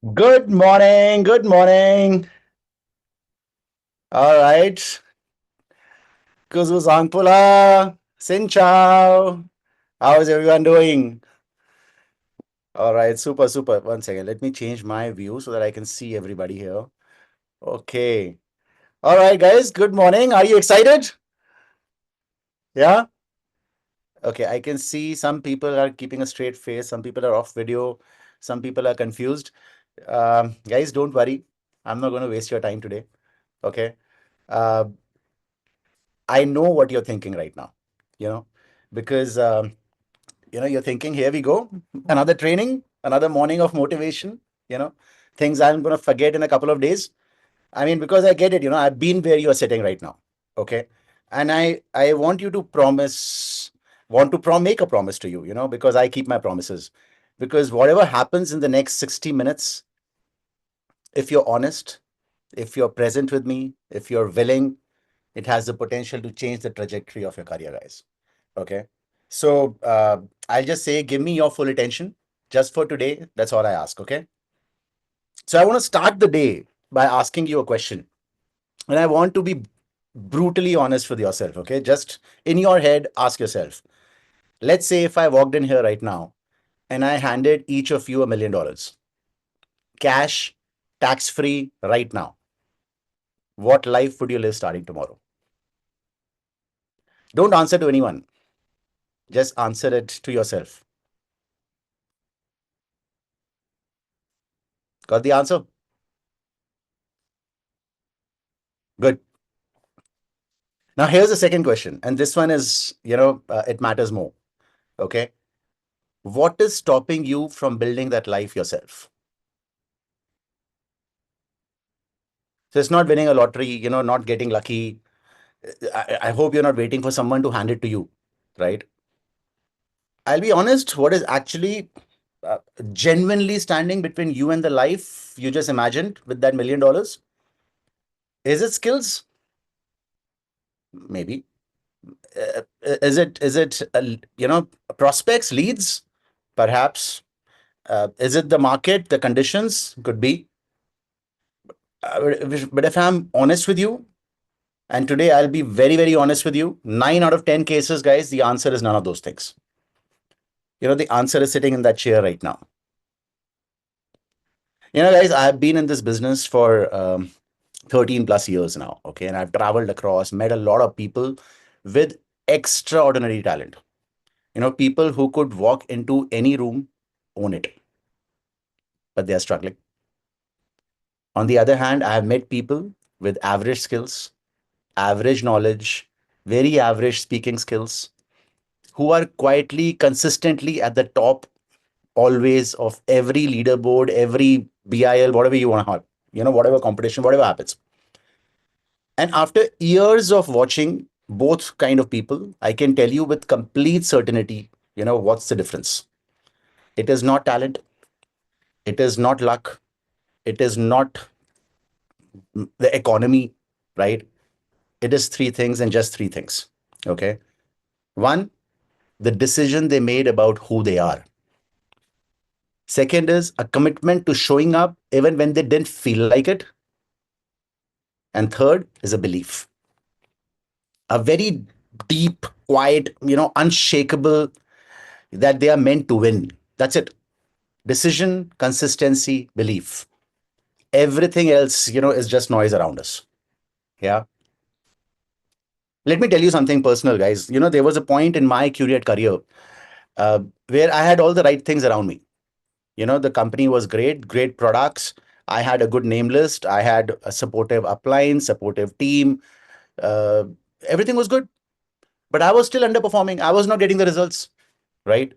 Good morning. Good morning. All right. Kuzu Zangpula. Xin chao. How is everyone doing? All right. Super, super. One second. Let me change my view so that I can see everybody here. Okay. All right, guys. Good morning. Are you excited? Yeah. Okay. I can see some people are keeping a straight face. Some people are off video. Some people are confused. Guys, don't worry. I'm not going to waste your time today. Okay. Uh, I know what you're thinking right now, you know, because you're thinking, here we go, another training, another morning of motivation, you know, things I'm going to forget in a couple of days. I mean, because I get it, I've been where you're sitting right now, okay, and I want you to make a promise to you, because I keep my promises, because whatever happens in the next 60 minutes, if you're honest, if you're present with me, if you're willing, it has the potential to change the trajectory of your career, guys. Okay. So I'll just say, give me your full attention just for today. That's all I ask. Okay. So I want to start the day by asking you a question. And I want to be brutally honest with yourself. Okay. Just in your head, ask yourself, let's say if I walked in here right now and I handed each of you $1 million, cash, tax free right now, what life would you live starting tomorrow? Don't answer to anyone. Just answer it to yourself. Got the answer? Good. Now, here's the second question. And this one is, it matters more. Okay. What is stopping you from building that life yourself? So it's not winning a lottery, not getting lucky. I hope you're not waiting for someone to hand it to you, right? I'll be honest, what is actually genuinely standing between you and the life you just imagined with that $1 million? Is it skills? Maybe. Is it prospects, leads? Perhaps. Is it the market, the conditions? Could be. But if I'm honest with you, and today I'll be very, very honest with you, 9 out of 10 cases, guys, the answer is none of those things. The answer is sitting in that chair right now. Guys, I've been in this business for 13 plus years now. Okay. And I've traveled across, met a lot of people with extraordinary talent. People who could walk into any room, own it, but they are struggling. On the other hand, I have met people with average skills, average knowledge, very average speaking skills, who are quietly, consistently at the top always of every leaderboard, every BIL, whatever you want to have, whatever competition, whatever happens. And after years of watching both kind of people, I can tell you with complete certainty, what's the difference. It is not talent. It is not luck. It is not the economy, right? It is three things and just three things. Okay. One, the decision they made about who they are. Second is a commitment to showing up even when they didn't feel like it. And third is a belief, a very deep, quiet, unshakable, that they are meant to win. That's it. Decision, consistency, belief. Everything else, is just noise around us. Yeah. Let me tell you something personal, guys. There was a point in my Curate career where I had all the right things around me. The company was great, great products. I had a good name list. I had a supportive upline, supportive team. Uh, Everything was good, but I was still underperforming. I was not getting the results, right?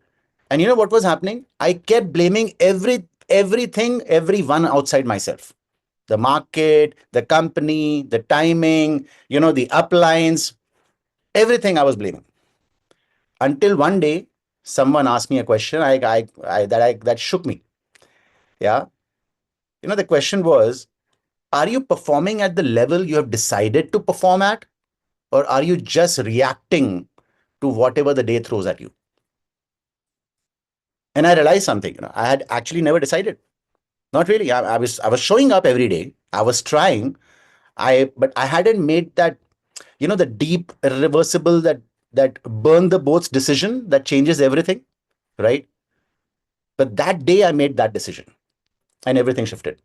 And you know what was happening? I kept blaming everything, everyone outside myself. The market, the company, the timing, the uplines, everything I was blaming. Until one day, someone asked me a question that shook me. Yeah. The question was, are you performing at the level you have decided to perform at? Or are you just reacting to whatever the day throws at you? And I realized something, I had actually never decided. Not really. I was showing up every day. I was trying. But I hadn't made that, the deep, irreversible, that burn the boats decision that changes everything, right? But that day I made that decision and everything shifted.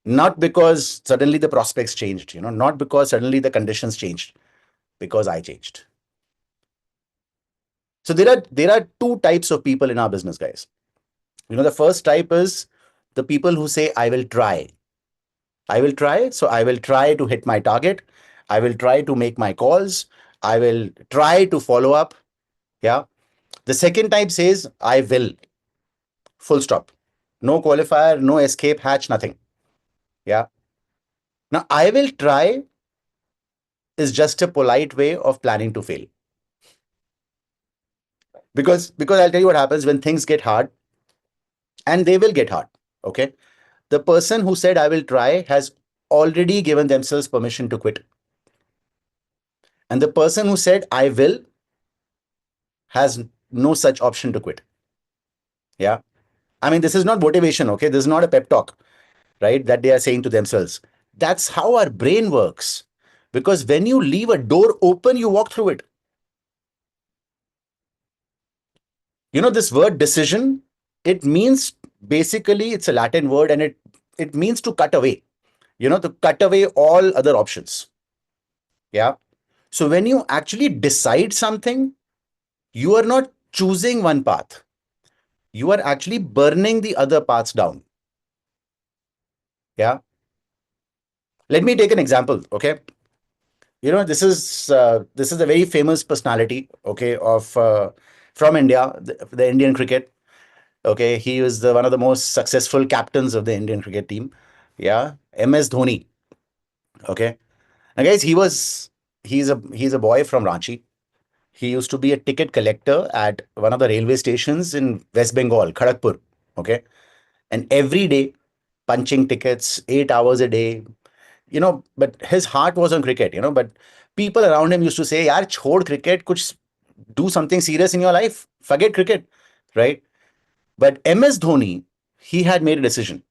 Not because suddenly the prospects changed, not because suddenly the conditions changed, because I changed. So there are two types of people in our business, guys. The first type is the people who say, I will try. I will try. So I will try to hit my target. I will try to make my calls. I will try to follow up. Yeah. The second type says, I will. Full stop. No qualifier, no escape hatch, nothing. Yeah. Now, I will try is just a polite way of planning to fail. Because I'll tell you what happens when things get hard, and they will get hard. Okay. The person who said, I will try, has already given themselves permission to quit. And the person who said, I will, has no such option to quit. Yeah. I mean, this is not motivation. Okay. This is not a pep talk, right? That they are saying to themselves. That's how our brain works. Because when you leave a door open, you walk through it. This word decision, it means, basically, it's a Latin word, and it means to cut away, to cut away all other options. Yeah. So when you actually decide something, you are not choosing one path. You are actually burning the other paths down. Yeah. Let me take an example. Okay. This is a very famous personality. Okay, of from India, the Indian cricket. Okay, he was one of the most successful captains of the Indian cricket team. Yeah, MS Dhoni. Okay, now guys, he's a boy from Ranchi. He used to be a ticket collector at one of the railway stations in West Bengal, Kharagpur. Okay, and every day punching tickets, 8 hours a day. But his heart was on cricket. But people around him used to say, "Yaar, chhod cricket, kuch do something serious in your life. Forget cricket," right? But MS Dhoni, he had made a decision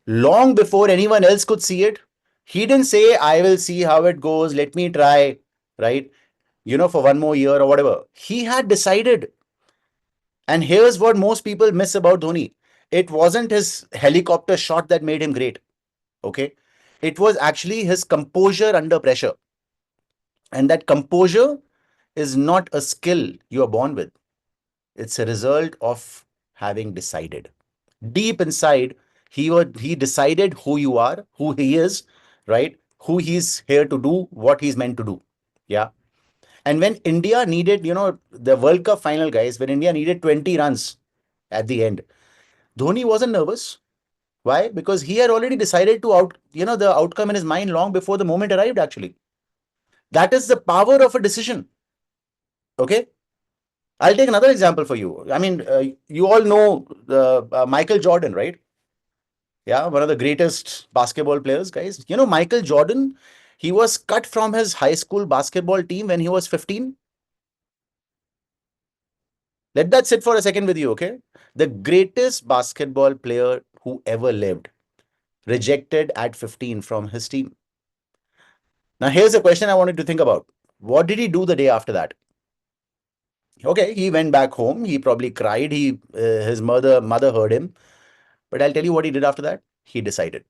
long before anyone else could see it. He didn't say, I will see how it goes, let me try, right? For one more year or whatever. He had decided. And here's what most people miss about Dhoni: it wasn't his helicopter shot that made him great. Okay. It was actually his composure under pressure. And that composure is not a skill you are born with, it's a result of having decided. Deep inside, he decided who you are, who he is, right? Who he's here to do, what he's meant to do. Yeah. And when India needed, the World Cup final, guys, when India needed 20 runs at the end, Dhoni wasn't nervous. Why? Because he had already decided the outcome in his mind long before the moment arrived, actually. That is the power of a decision. Okay. I'll take another example for you. I mean, you all know Michael Jordan, right? Yeah, one of the greatest basketball players, guys. Michael Jordan, he was cut from his high school basketball team when he was 15. Let that sit for a second with you, okay? The greatest basketball player who ever lived, rejected at 15 from his team. Now, here's a question I wanted to think about. What did he do the day after that? Okay, he went back home. He probably cried. His mother heard him. But I'll tell you what he did after that. He decided.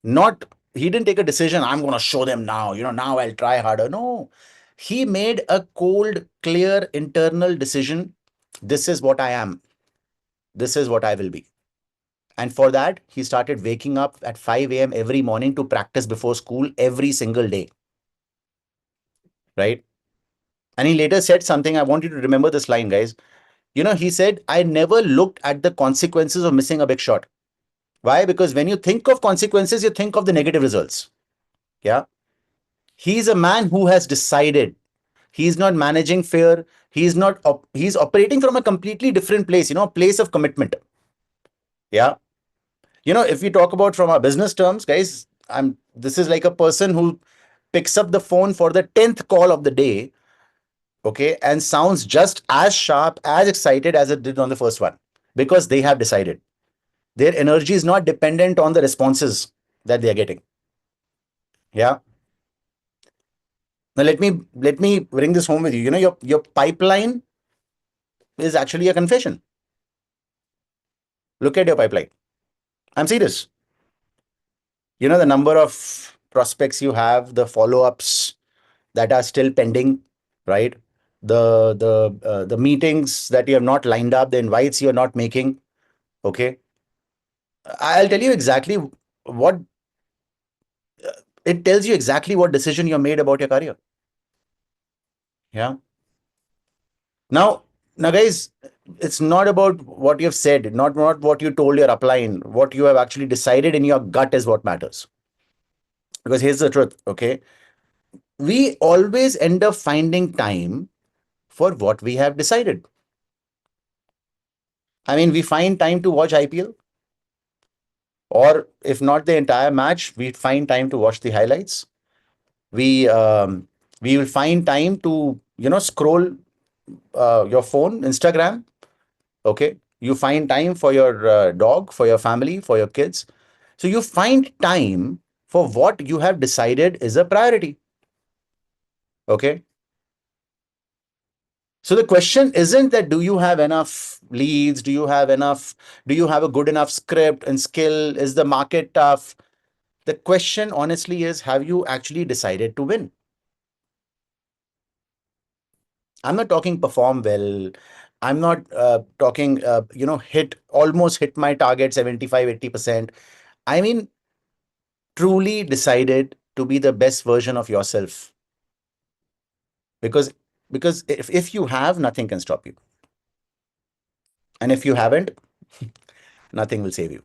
Not He didn't take a decision. I'm going to show them now. Now I'll try harder. No, he made a cold, clear internal decision. This is what I am. This is what I will be. And for that, he started waking up at 5 a.m. every morning to practice before school every single day. Right. And he later said something. I want you to remember this line, guys. He said, I never looked at the consequences of missing a big shot. Why? Because when you think of consequences, you think of the negative results. Yeah. He's a man who has decided. He's not managing fear. He's operating from a completely different place, place of commitment. Yeah. If we talk about from our business terms, guys, this is like a person who picks up the phone for the 10th call of the day, okay, and sounds just as sharp, as excited as it did on the first one, because they have decided. Their energy is not dependent on the responses that they are getting. Yeah. Now let me bring this home with you. Your pipeline is actually a confession. Look at your pipeline. I'm serious. The number of prospects you have, the follow-ups that are still pending, right? The meetings that you have not lined up, the invites you're not making. Okay. I'll tell you exactly what it tells you exactly what decision you made about your career. Yeah. Now, now, guys, it's not about what you've said, not what you told your upline. What you have actually decided in your gut is what matters. Because here's the truth, okay? We always end up finding time for what we have decided. I mean, we find time to watch IPL, or if not the entire match, we find time to watch the highlights. We we will find time to scroll your phone, Instagram. Okay, you find time for your dog, for your family, for your kids. So you find time for what you have decided is a priority. Okay. So the question isn't that do you have enough leads? Do you have a good enough script and skill? Is the market tough? The question honestly is, have you actually decided to win? I'm not talking perform well. I'm not talking, almost hit my target 75, 80%. I mean, truly decided to be the best version of yourself. Because if you have, nothing can stop you. And if you haven't, nothing will save you.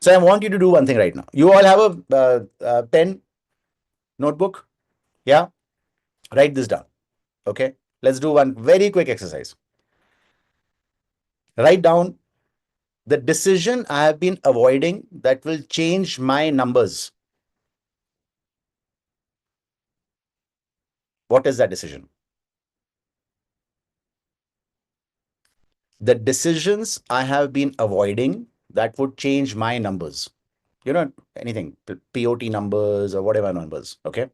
So I want you to do one thing right now. You all have a pen, notebook. Yeah. Write this down. Okay. Let's do one very quick exercise. Write down the decision I have been avoiding that will change my numbers. What is that decision? The decisions I have been avoiding that would change my numbers. Anything, POT numbers or whatever numbers. Okay.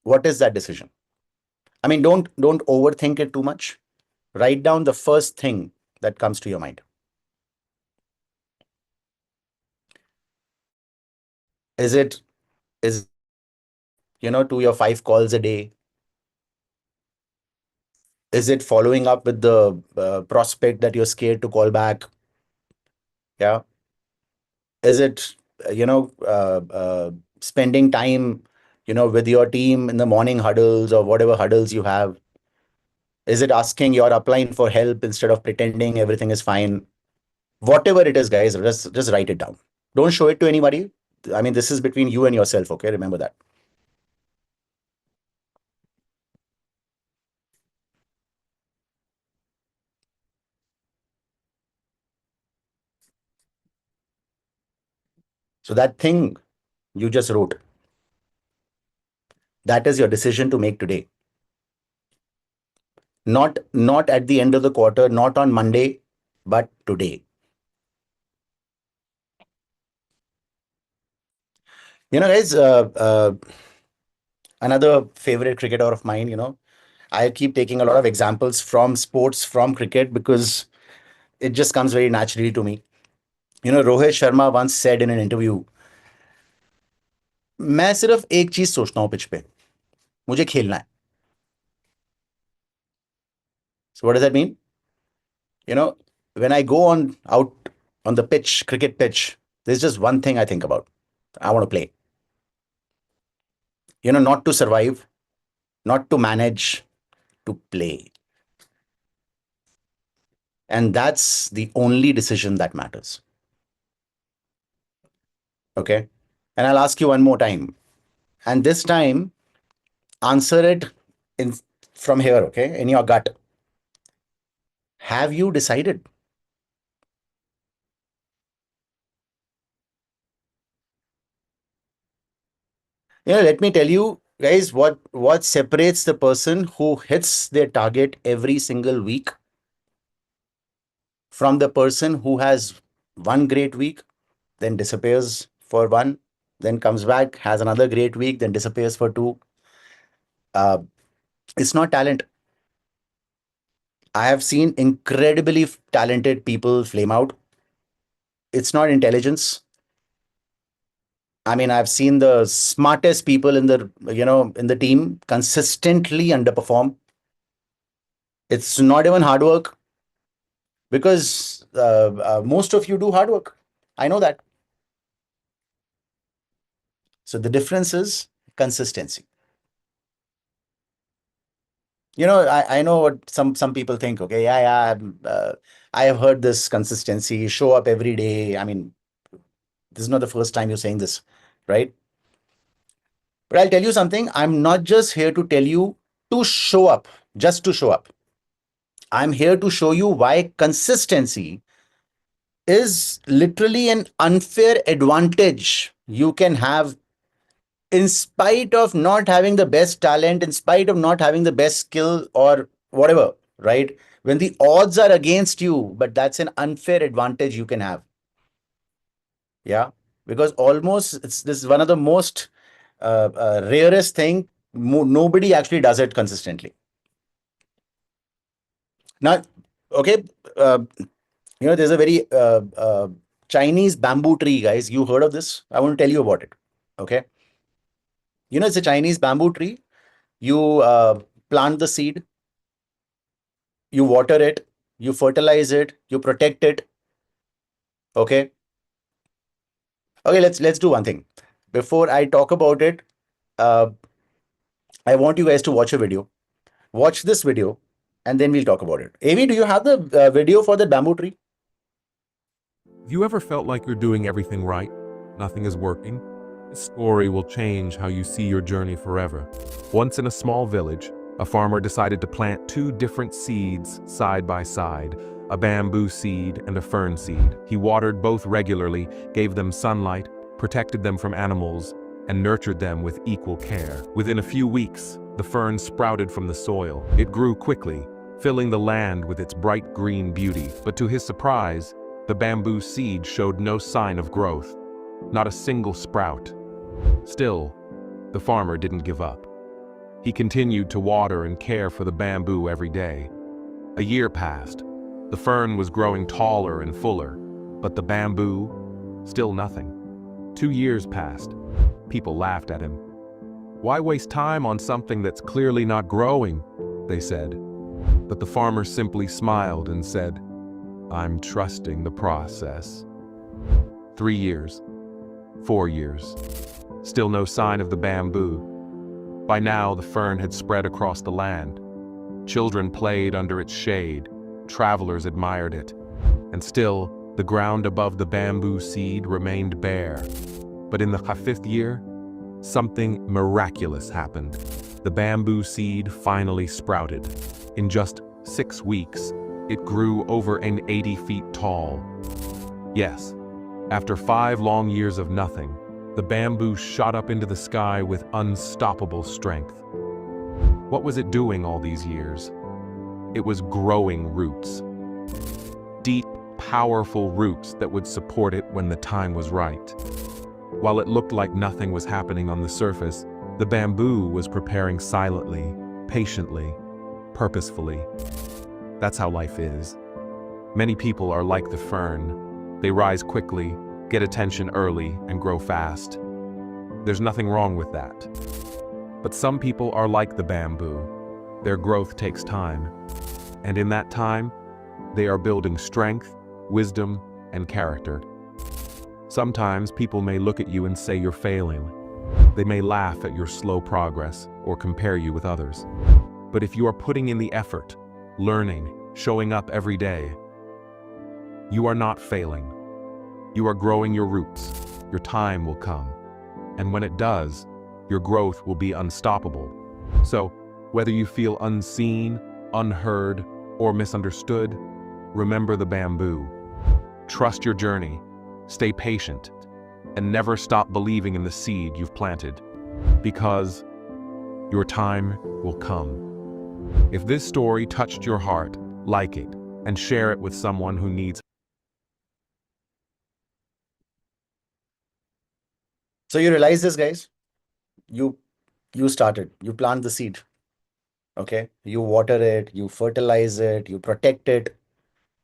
What is that decision? I mean, don't overthink it too much. Write down the first thing that comes to your mind. Is it to your 5 calls a day? Is it following up with the prospect that you're scared to call back? Yeah. Is it spending time with your team in the morning huddles or whatever huddles you have? Is it asking your upline for help instead of pretending everything is fine? Whatever it is, guys, just write it down. Don't show it to anybody. I mean, this is between you and yourself. Okay, remember that. So that thing you just wrote, that is your decision to make today. Not at the end of the quarter, not on Monday, but today. Guys, another favorite cricketer of mine, I keep taking a lot of examples from sports, from cricket, because it just comes very naturally to me. Rohit Sharma once said in an interview, मैं सिर्फ एक चीज सोचता हूँ pitch पे, मुझे खेलना है. So what does that mean? You know, when I go on out on the pitch, cricket pitch, there's just one thing I think about. I want to play. Not to survive, not to manage, to play. And that's the only decision that matters. Okay. And I'll ask you one more time. And this time, answer it in from here, okay? In your gut. Have you decided? Let me tell you, guys, what separates the person who hits their target every single week from the person who has one great week, then disappears for one, then comes back, has another great week, then disappears for two. Uh, it's not talent. I have seen incredibly talented people flame out. It's not intelligence. I mean, I've seen the smartest people in the team consistently underperform. It's not even hard work because most of you do hard work. I know that. So the difference is consistency. I know what some people think. Okay, yeah, I have heard this consistency, show up every day. I mean, this is not the first time you're saying this, right? But I'll tell you something. I'm not just here to tell you to show up, just to show up. I'm here to show you why consistency is literally an unfair advantage you can have in spite of not having the best talent, in spite of not having the best skill or whatever, right? When the odds are against you, but that's an unfair advantage you can have. Yeah. Because almost this is one of the most rarest thing. Nobody actually does it consistently. Now, okay, there's a very Chinese bamboo tree, guys. You heard of this? I want to tell you about it. Okay. It's a Chinese bamboo tree. You plant the seed, you water it, you fertilize it, you protect it. Okay. Okay, let's do one thing. Before I talk about it, uh, I want you guys to watch a video. Watch this video, and then we'll talk about it. Amy, do you have the video for the bamboo tree? Have you ever felt like you're doing everything right? Nothing is working? This story will change how you see your journey forever. Once in a small village, a farmer decided to plant two different seeds side by side, a bamboo seed and a fern seed. He watered both regularly, gave them sunlight, protected them from animals, and nurtured them with equal care. Within a few weeks, the fern sprouted from the soil. It grew quickly, filling the land with its bright green beauty. But to his surprise, the bamboo seed showed no sign of growth, not a single sprout. Still, the farmer didn't give up. He continued to water and care for the bamboo every day. A year passed. The fern was growing taller and fuller, but the bamboo, still nothing. 2 years passed. People laughed at him. "Why waste time on something that's clearly not growing?" they said. But the farmer simply smiled and said, "I'm trusting the process." 3 years. 4 years. Still no sign of the bamboo. By now, the fern had spread across the land. Children played under its shade. Travelers admired it. And still, the ground above the bamboo seed remained bare. But in the 5th year, something miraculous happened. The bamboo seed finally sprouted. In just 6 weeks, it grew over 80 feet tall. Yes, after 5 long years of nothing, the bamboo shot up into the sky with unstoppable strength. What was it doing all these years? It was growing roots. Deep, powerful roots that would support it when the time was right. While it looked like nothing was happening on the surface, the bamboo was preparing silently, patiently, purposefully. That's how life is. Many people are like the fern. They rise quickly, get attention early, and grow fast. There's nothing wrong with that. But some people are like the bamboo. Their growth takes time. And in that time, they are building strength, wisdom, and character. Sometimes people may look at you and say you're failing. They may laugh at your slow progress or compare you with others. But if you are putting in the effort, learning, showing up every day, you are not failing. You are growing your roots. Your time will come. And when it does, your growth will be unstoppable. So, whether you feel unseen, unheard, or misunderstood, remember the bamboo. Trust your journey, stay patient, and never stop believing in the seed you've planted, because your time will come. If this story touched your heart, like it, and share it with someone who needs. So you realize this, guys. You you started. You plant the seed. Okay. You water it. You fertilize it. You protect it.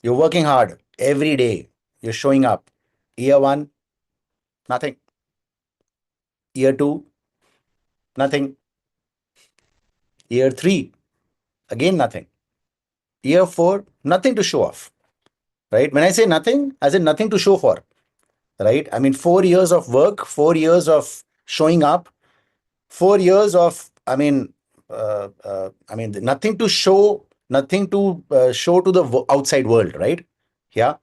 You're working hard every day. You're showing up. Year one, nothing. Year two, nothing. Year three, again nothing. Year four, nothing to show off. Right? When I say nothing, as in nothing to show for. Right? I mean, 4 years of work, 4 years of showing up, 4 years of, nothing to show, nothing to show to the outside world, right? Yeah.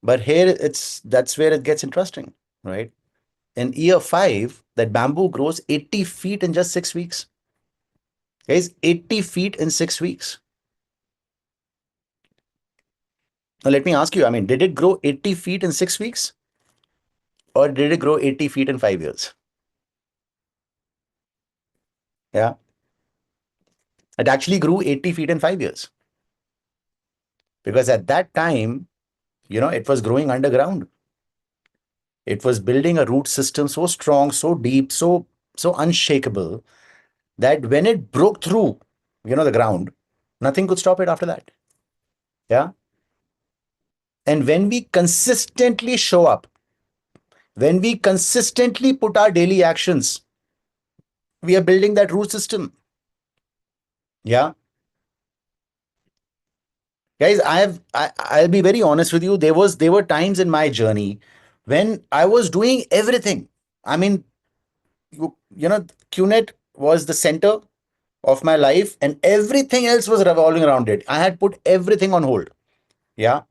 But here that's where it gets interesting, right? In year five, that bamboo grows 80 feet in just 6 weeks. Guys, 80 feet in 6 weeks. Now, let me ask you, I mean, did it grow 80 feet in 6 weeks? Or did it grow 80 feet in 5 years? Yeah. It actually grew 80 feet in 5 years. Because at that time, it was growing underground. It was building a root system so strong, so deep, so unshakable that when it broke through, the ground, nothing could stop it after that. Yeah. And when we consistently show up, when we consistently put our daily actions, we are building that root system. Yeah. Guys, I'll be very honest with you. There were times in my journey when I was doing everything. I mean, QNet was the center of my life and everything else was revolving around it. I had put everything on hold. Yeah.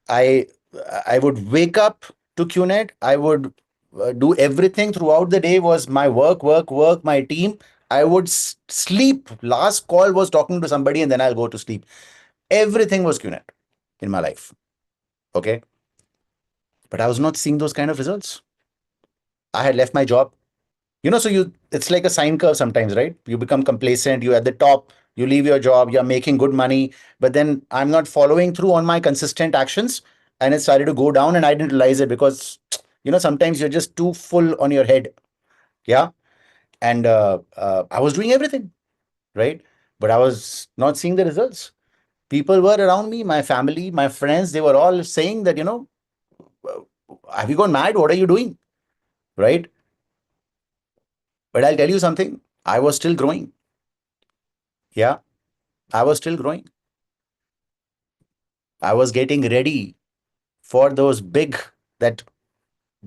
I I would wake up to QNet. I would do everything throughout the day was my work, work, work, my team. I would sleep. Last call was talking to somebody and then I'll go to sleep. Everything was QNet in my life. Okay. But I was not seeing those kind of results. I had left my job. So it's like a sine curve sometimes, right? You become complacent, you're at the top, you leave your job, you're making good money, but then I'm not following through on my consistent actions and it started to go down and I didn't realize it because, sometimes you're just too full on your head. Yeah. And I was doing everything, right? But I was not seeing the results. People were around me, my family, my friends, they were all saying that, have you gone mad? What are you doing? Right? But I'll tell you something, I was still growing. Yeah. I was still growing. I was getting ready for that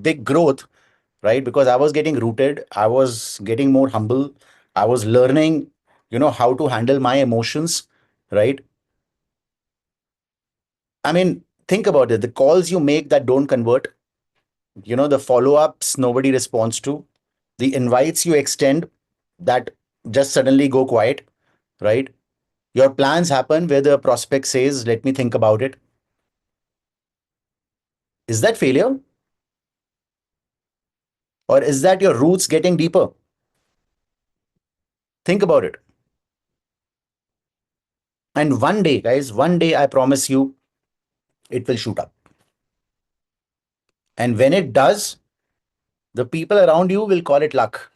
big growth, right? Because I was getting rooted. I was getting more humble. I was learning, how to handle my emotions, right? I mean, think about it. The calls you make that don't convert, the follow ups nobody responds to, the invites you extend that just suddenly go quiet, right? Your plans happen where the prospect says, let me think about it. Is that failure? Or is that your roots getting deeper? Think about it. And one day, guys, one day, I promise you, it will shoot up. And when it does, the people around you will call it luck.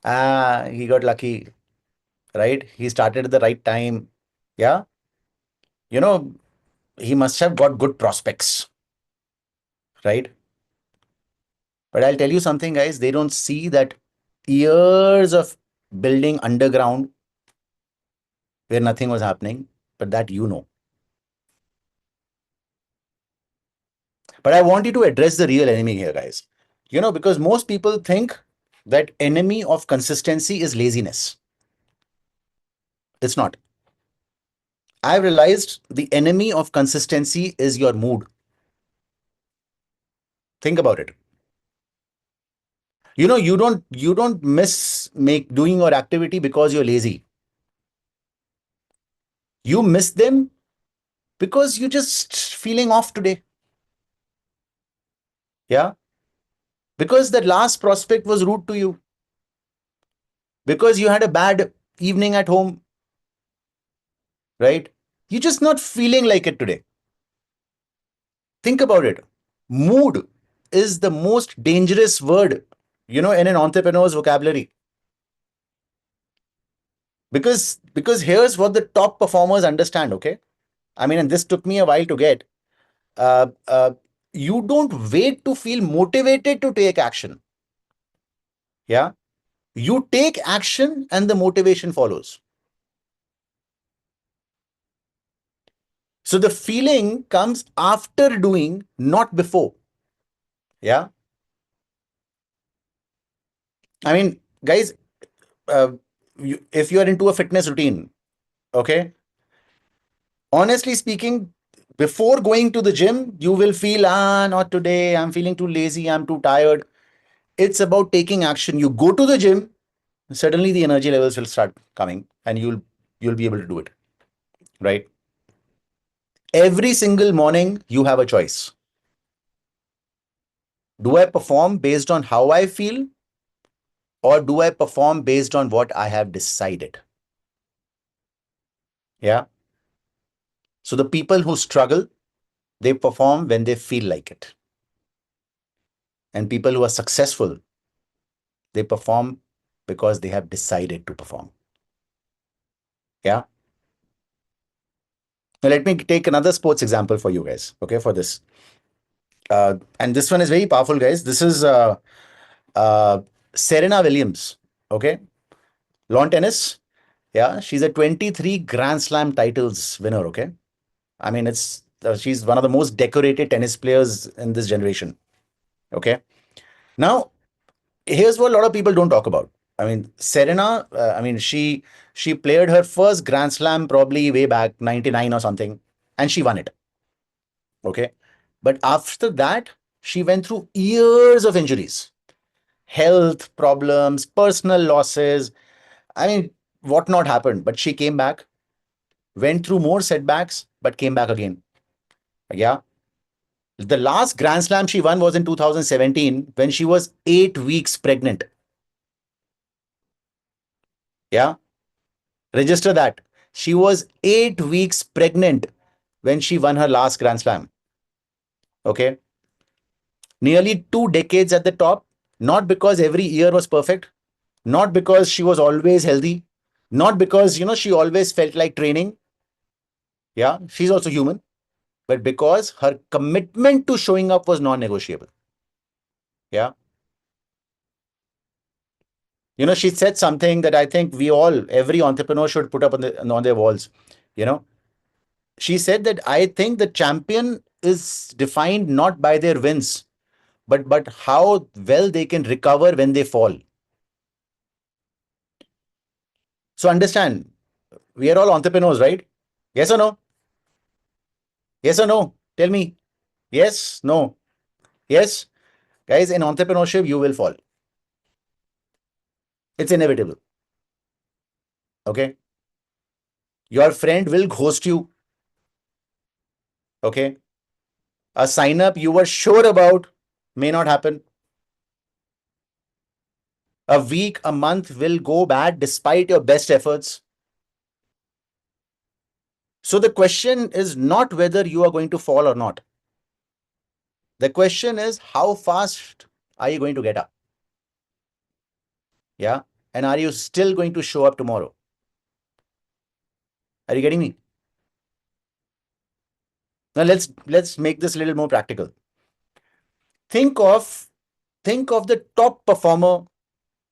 Ah, he got lucky, right? He started at the right time. Yeah. You know, he must have got good prospects, right? But I'll tell you something, guys, they don't see that years of building underground where nothing was happening, but that But I want you to address the real enemy here, guys. Because most people think that enemy of consistency is laziness. It's not. I've realized the enemy of consistency is your mood. Think about it. You don't miss make doing your activity because you're lazy. You miss them because you're just feeling off today. Yeah. Because that last prospect was rude to you. Because you had a bad evening at home, right? You're just not feeling like it today. Think about it. Mood is the most dangerous word, in an entrepreneur's vocabulary. Because here's what the top performers understand, okay? I mean, and this took me a while to get. Uh, uh, you don't wait to feel motivated to take action. Yeah. You take action and the motivation follows. So the feeling comes after doing, not before. Yeah. I mean, guys, uh, if you are into a fitness routine, okay, honestly speaking, before going to the gym, you will feel, not today. I'm feeling too lazy. I'm too tired. It's about taking action. You go to the gym, suddenly the energy levels will start coming and you'll be able to do it, right? Every single morning, you have a choice. Do I perform based on how I feel or do I perform based on what I have decided? Yeah. So the people who struggle, they perform when they feel like it. And people who are successful, they perform because they have decided to perform. Yeah. Now let me take another sports example for you guys. Okay, for this. And this one is very powerful, guys. This is uh, Serena Williams. Okay, lawn tennis. Yeah, she's a 23 Grand Slam titles winner. Okay, I mean she's one of the most decorated tennis players in this generation. Okay, now here's what a lot of people don't talk about. I mean, Serena. I mean, she played her first Grand Slam probably way back '99 or something, and she won it. Okay, but after that, she went through years of injuries, health problems, personal losses. I mean, what not happened? But she came back, went through more setbacks, but came back again. Yeah. The last Grand Slam she won was in 2017 when she was 8 weeks pregnant. Yeah. Register that. She was 8 weeks pregnant when she won her last Grand Slam. Okay. Nearly 2 decades at the top, not because every year was perfect, not because she was always healthy, not because, she always felt like training. Yeah. She's also human, but because her commitment to showing up was non negotiable. Yeah. She said something that I think every entrepreneur should put up on their walls. You know, she said that I think the champion is defined not by their wins, but how well they can recover when they fall. So understand, we are all entrepreneurs, right? Yes or no? Yes or no? Tell me. Yes, no. Yes, guys, in entrepreneurship, you will fall. It's inevitable. Okay. Your friend will ghost you. Okay. A sign up you were sure about may not happen. A week, a month will go bad despite your best efforts. So the question is not whether you are going to fall or not. The question is how fast are you going to get up? Yeah. And are you still going to show up tomorrow? Are you getting me? Now let's make this a little more practical. Think of think of the top performer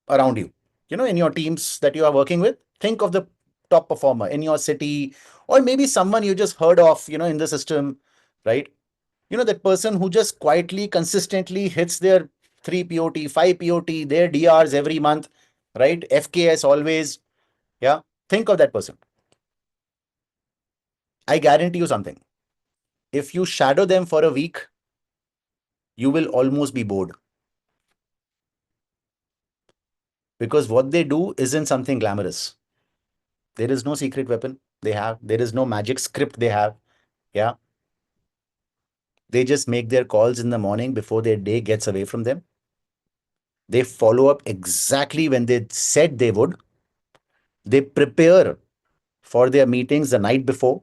around you. In your teams that you are working with, think of the top performer in your city or maybe someone you just heard of, in the system, right? That person who just quietly, consistently hits their 3 POT, 5 POT, their DRs every month, right? FKS always. Yeah. Think of that person. I guarantee you something. If you shadow them for a week, you will almost be bored because what they do isn't something glamorous. There is no secret weapon they have, there is no magic script they have. Yeah. They just make their calls in the morning before their day gets away from them. They follow up exactly when they said they would. They prepare for their meetings the night before.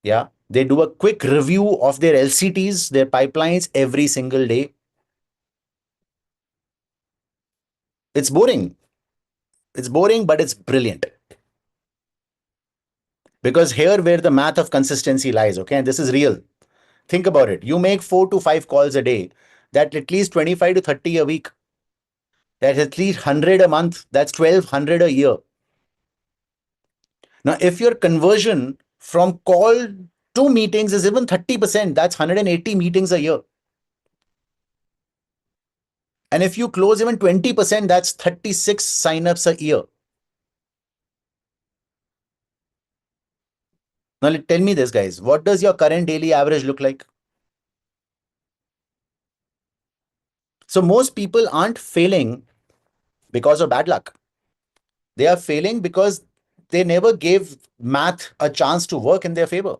Yeah. They do a quick review of their LCTs, their pipelines every single day. It's boring. It's boring, but it's brilliant. Because here where the math of consistency lies, okay, and this is real. Think about it. You make 4 to 5 calls a day. That at least 25 to 30 a week. That's at least 100 a month. That's 1200 a year. Now, if your conversion from call to meetings is even 30%, that's 180 meetings a year. And if you close even 20%, that's 36 signups a year. Now, tell me this, guys. What does your current daily average look like? So, most people aren't failing because of bad luck. They are failing because they never gave math a chance to work in their favor.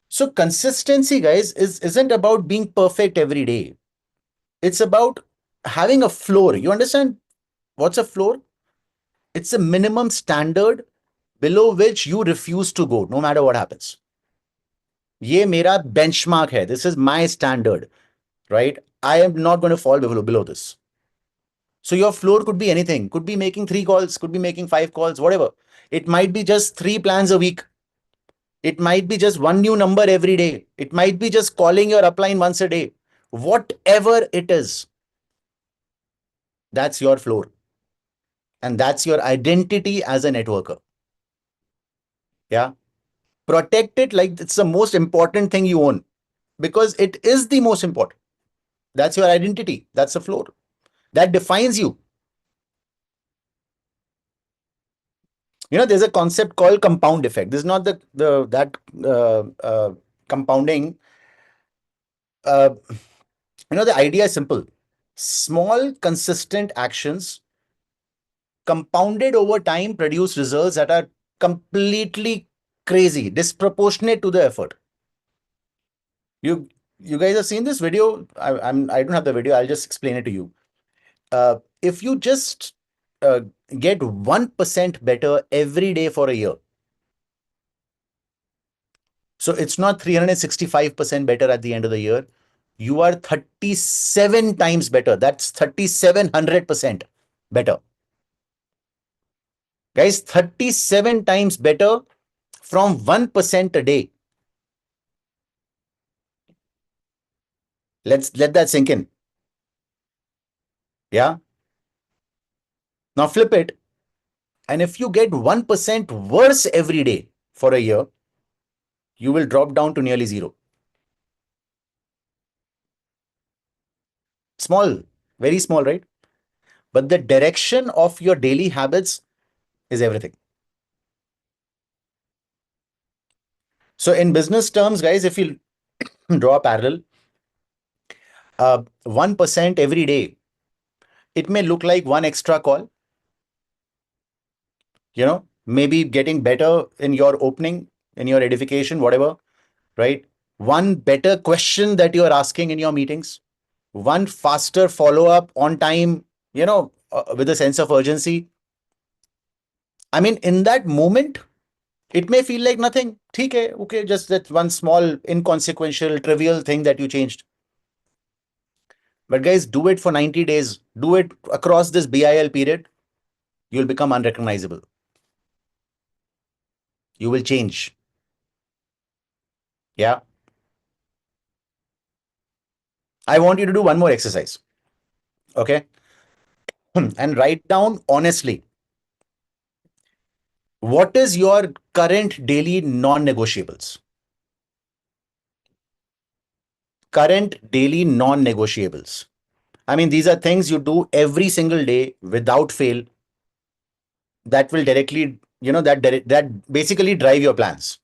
So, consistency, guys, isn't about being perfect every day. It's about having a floor. You understand what's a floor? It's a minimum standard below which you refuse to go, no matter what happens. ये मेरा benchmark है. This is my standard, right? I am not going to fall below this. So your floor could be anything. Could be making 3 calls, could be making 5 calls, whatever. It might be just 3 plans a week. It might be just one new number every day. It might be just calling your upline once a day. Whatever it is, that's your floor. And that's your identity as a networker. Yeah. Protect it like it's the most important thing you own because it is the most important. That's your identity. That's the floor. That defines you. There's a concept called compound effect. This is not the that compounding. Uh, the idea is simple. Small, consistent actions compounded over time produce results that are completely crazy, disproportionate to the effort. You guys have seen this video. I don't have the video. I'll just explain it to you. If you just uh, get 1% better every day for a year, so it's not 365% better at the end of the year. You are 37 times better. That's 3,700% better. Guys, 37 times better from 1% a day. Let that sink in. Yeah. Now flip it. And if you get 1% worse every day for a year, you will drop down to nearly zero. Small, very small, right? But the direction of your daily habits is everything. So in business terms, guys, if you draw a parallel, 1% every day, it may look like one extra call, maybe getting better in your opening, in your edification, whatever, right? One better question that you're asking in your meetings, one faster follow up on time, with a sense of urgency. I mean, in that moment, it may feel like nothing. Okay, okay, just that one small, inconsequential, trivial thing that you changed. But guys, do it for 90 days. Do it across this BIL period. You'll become unrecognizable. You will change. Yeah. I want you to do one more exercise. Okay. And write down honestly, what is your current daily non-negotiables? Current daily non-negotiables. I mean, these are things you do every single day without fail that will directly, that basically drive your plans.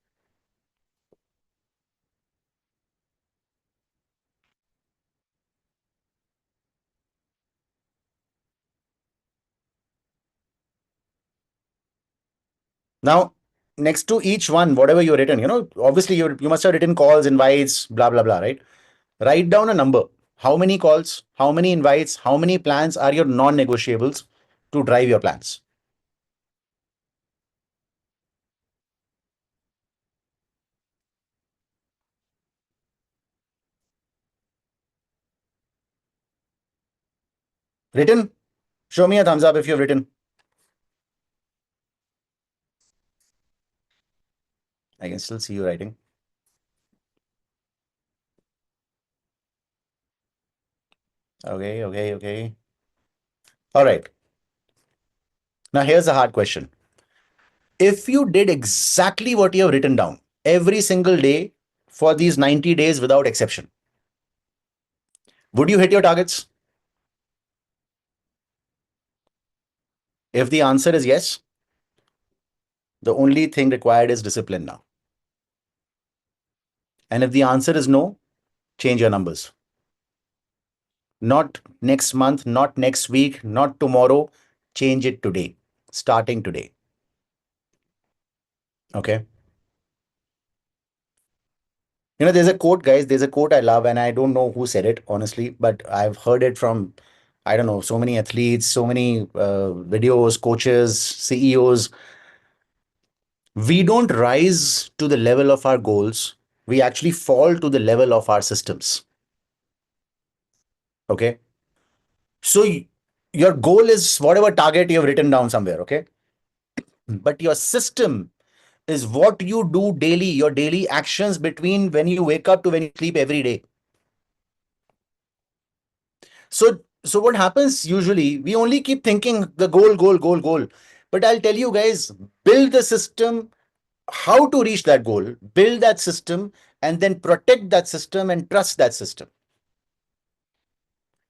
Now, next to each one, whatever you've written, obviously you must have written calls, invites, blah, blah, blah, right? Write down a number. How many calls, how many invites, how many plans are your non-negotiables to drive your plans? Written? Show me a thumbs up if you've written. I can still see you writing. Okay, okay, okay. All right. Now here's the hard question. If you did exactly what you have written down every single day for these 90 days without exception, would you hit your targets? If the answer is yes, the only thing required is discipline now. And if the answer is no, change your numbers. Not next month, not next week, not tomorrow. Change it today, starting today. Okay. There's a quote, guys. There's a quote I love, and I don't know who said it, honestly, but I've heard it from, I don't know, so many athletes, so many videos, coaches, CEOs. We don't rise to the level of our goals. We actually fall to the level of our systems. Okay. So your goal is whatever target you have written down somewhere. Okay. But your system is what you do daily, your daily actions between when you wake up to when you sleep every day. So what happens usually, we only keep thinking the goal, goal, goal, goal. But I'll tell you guys, build the system, how to reach that goal, build that system, and then protect that system and trust that system.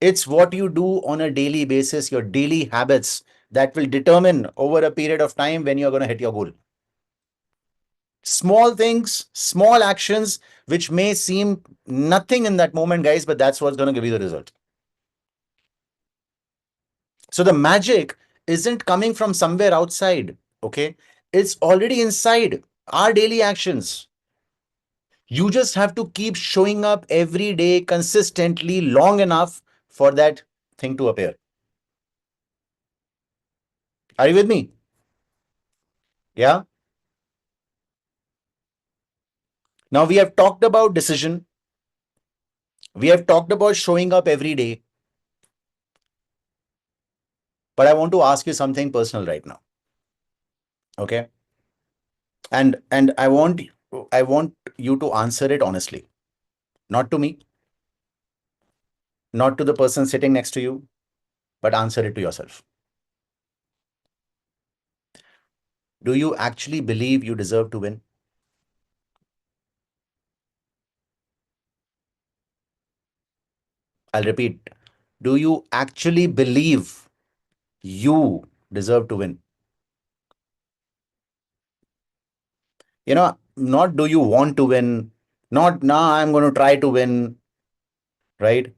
It's what you do on a daily basis, your daily habits that will determine over a period of time when you're going to hit your goal. Small things, small actions, which may seem nothing in that moment, guys, but that's what's going to give you the result. So the magic isn't coming from somewhere outside, okay? It's already inside our daily actions. You just have to keep showing up every day consistently long enough for that thing to appear. Are you with me? Yeah. Now we have talked about decision. We have talked about showing up every day. But I want to ask you something personal right now. Okay. And I want you to answer it honestly. Not to me, not to the person sitting next to you, but answer it to yourself. Do you actually believe you deserve to win? I'll repeat. Do you actually believe you deserve to win? Not do you want to win, not now I'm going to try to win, right?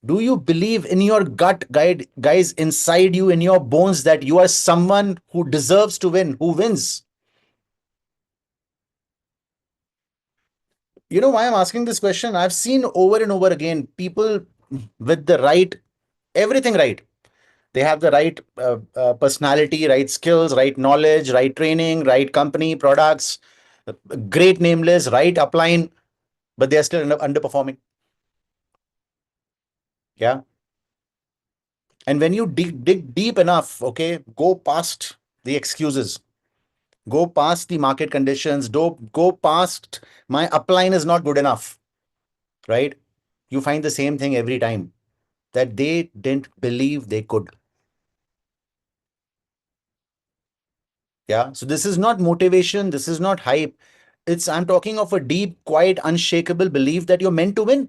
Do you believe in your gut, guys, inside you, in your bones, that you are someone who deserves to win, who wins? You know why I'm asking this question? I've seen over and over again people with the right, everything right. They have the right personality, right skills, right knowledge, right training, right company, products, great name list, right upline, but they're still underperforming. Yeah. And when you dig deep enough, okay, go past the excuses, go past the market conditions, go past my upline is not good enough, right? You find the same thing every time, that they didn't believe they could. Yeah. So this is not motivation. This is not hype. I'm talking of a deep, quiet, unshakable belief that you're meant to win.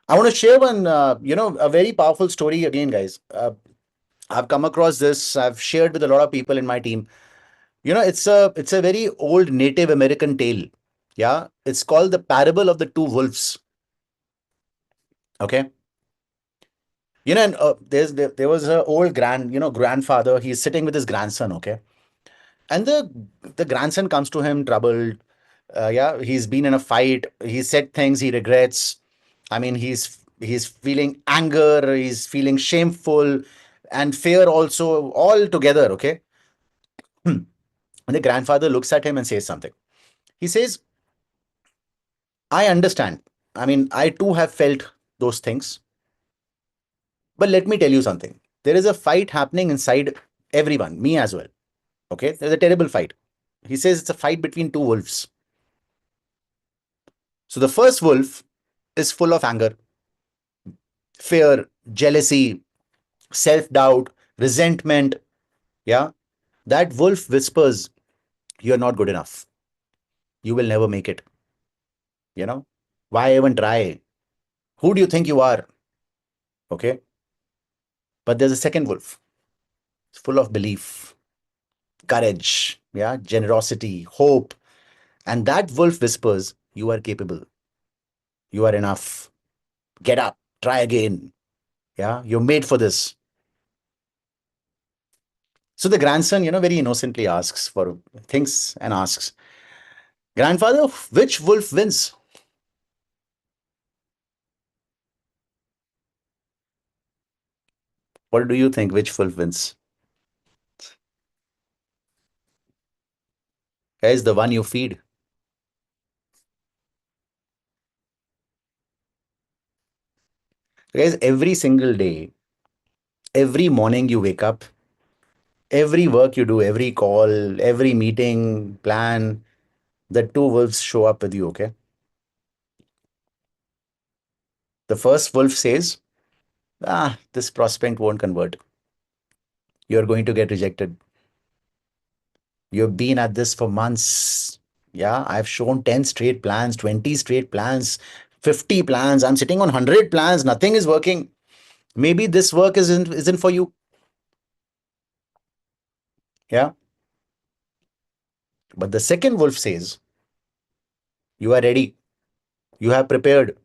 I want to share one, a very powerful story again, guys. I've come across this. I've shared with a lot of people in my team. It's a very old Native American tale. Yeah. It's called the parable of the two wolves. Okay. And there was a old grandfather. He's sitting with his grandson. Okay. And the grandson comes to him troubled. Yeah, he's been in a fight. He said things he regrets. I mean, he's feeling anger. He's feeling shameful and fear also, all together. Okay. And the grandfather looks at him and says something. He says, "I understand. I mean, I too have felt those things. But let me tell you something. There is a fight happening inside everyone, me as well. Okay. There's a terrible fight. He says it's a fight between two wolves. So the first wolf is full of anger, fear, jealousy, self doubt, resentment. Yeah. That wolf whispers, you're not good enough. You will never make it. You know, why even try? Who do you think you are? Okay. But there's a second wolf. It's full of belief, courage, yeah, generosity, hope. And that wolf whispers, you are capable. You are enough. Get up. Try again. Yeah. You're made for this. So the grandson, very innocently asks for things and asks, Grandfather, which wolf wins? What do you think? Which wolf wins? Is the one you feed. Guys, every single day, every morning you wake up, every work you do, every call, every meeting, plan, the two wolves show up with you, okay? The first wolf says, this prospect won't convert. You're going to get rejected. You've been at this for months. Yeah, I've shown 10 straight plans, 20 straight plans, 50 plans. I'm sitting on 100 plans. Nothing is working. Maybe this work isn't for you. Yeah. But the second wolf says, you are ready. You have prepared.